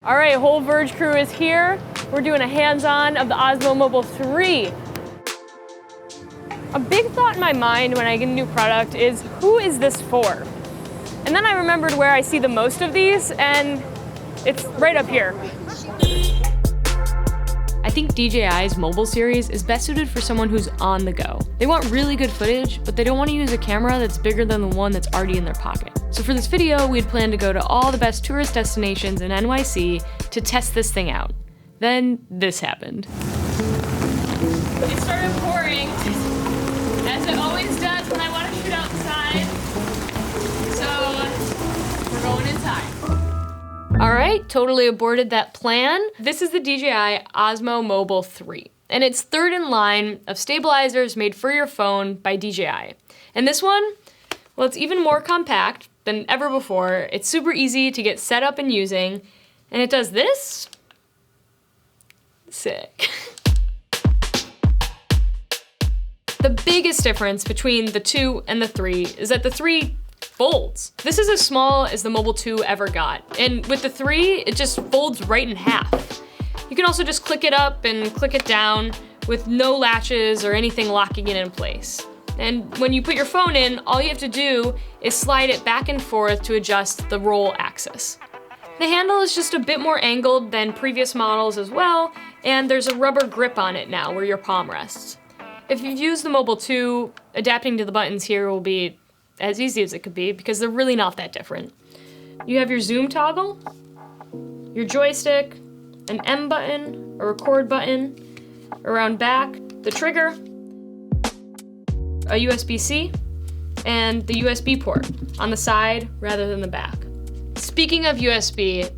All right, whole Verge crew is here. We're doing a hands-on of the Osmo Mobile 3. A big thought in my mind when I get a new product is, who is this for? And then I remembered where I see the most of these, and it's right up here. I think DJI's mobile series is best suited for someone who's on the go. They want really good footage, but they don't want to use a camera that's bigger than the one that's already in their pocket. So for this video, we'd planned to go to all the best tourist destinations in NYC to test this thing out. Then this happened. It started pouring, as it always does when I want to shoot outside. So we're going inside. All right, totally aborted that plan. This is the DJI Osmo Mobile 3, and it's third in line of stabilizers made for your phone by DJI. And this one, well, it's even more compact than ever before. It's super easy to get set up and using, and it does this. Sick. The biggest difference between the 2 and the 3 is that the 3 folds. This is as small as the Mobile 2 ever got. And with the 3, it just folds right in half. You can also just click it up and click it down with no latches or anything locking it in place. And when you put your phone in, all you have to do is slide it back and forth to adjust the roll axis. The handle is just a bit more angled than previous models as well, and there's a rubber grip on it now where your palm rests. If you've used the Mobile 2, adapting to the buttons here will be as easy as it could be because they're really not that different. You have your zoom toggle, your joystick, an M button, a record button, around back, the trigger, a USB-C, and the USB port on the side rather than the back. Speaking of USB,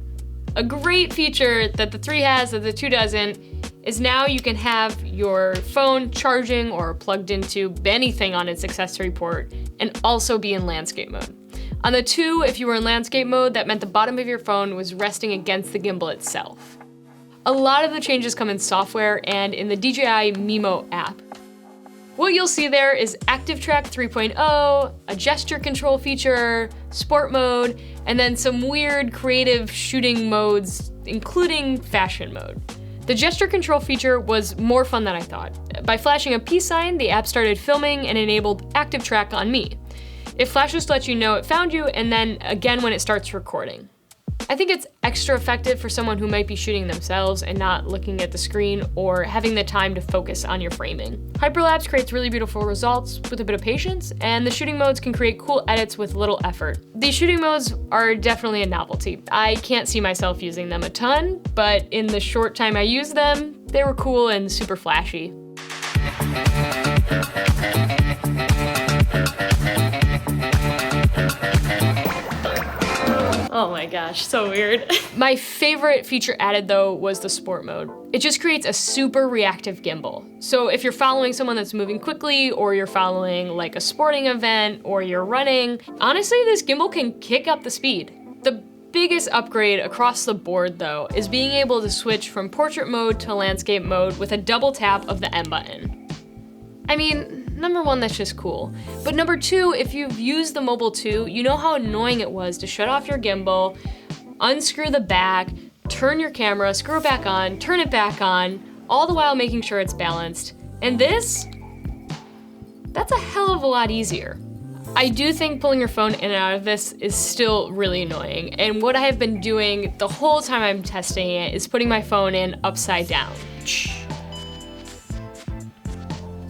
a great feature that the 3 has that the 2 doesn't is now you can have your phone charging or plugged into anything on its accessory port and also be in landscape mode. On the 2, if you were in landscape mode, that meant the bottom of your phone was resting against the gimbal itself. A lot of the changes come in software and in the DJI Mimo app. What you'll see there is Active Track 3.0, a gesture control feature, sport mode, and then some weird creative shooting modes, including fashion mode. The gesture control feature was more fun than I thought. By flashing a peace sign, the app started filming and enabled Active Track on me. It flashes to let you know it found you, and then again when it starts recording. I think it's extra effective for someone who might be shooting themselves and not looking at the screen or having the time to focus on your framing. Hyperlapse creates really beautiful results with a bit of patience, and the shooting modes can create cool edits with little effort. These shooting modes are definitely a novelty. I can't see myself using them a ton, but in the short time I used them, they were cool and super flashy. Oh my gosh, so weird. My favorite feature added though was the sport mode. It just creates a super reactive gimbal. So if you're following someone that's moving quickly, or you're following like a sporting event, or you're running, honestly, this gimbal can kick up the speed. The biggest upgrade across the board though is being able to switch from portrait mode to landscape mode with a double tap of the M button. I mean, number 1, that's just cool. But number 2, if you've used the Mobile 2, you know how annoying it was to shut off your gimbal, unscrew the back, turn your camera, screw it back on, turn it back on, all the while making sure it's balanced. And this, that's a hell of a lot easier. I do think pulling your phone in and out of this is still really annoying. And what I have been doing the whole time I'm testing it is putting my phone in upside down.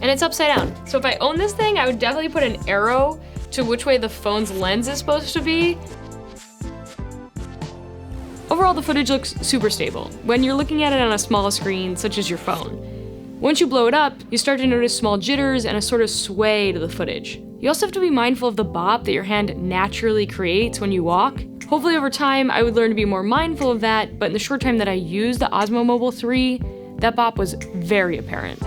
And it's upside down. So if I own this thing, I would definitely put an arrow to which way the phone's lens is supposed to be. Overall, the footage looks super stable when you're looking at it on a small screen, such as your phone. Once you blow it up, you start to notice small jitters and a sort of sway to the footage. You also have to be mindful of the bop that your hand naturally creates when you walk. Hopefully over time, I would learn to be more mindful of that, but in the short time that I used the Osmo Mobile 3, that bop was very apparent.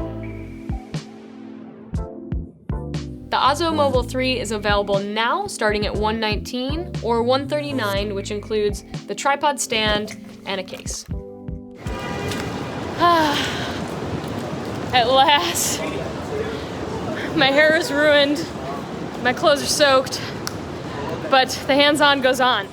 The Osmo Mobile 3 is available now starting at $119 or $139, which includes the tripod stand and a case. At last. My hair is ruined, my clothes are soaked, but the hands-on goes on.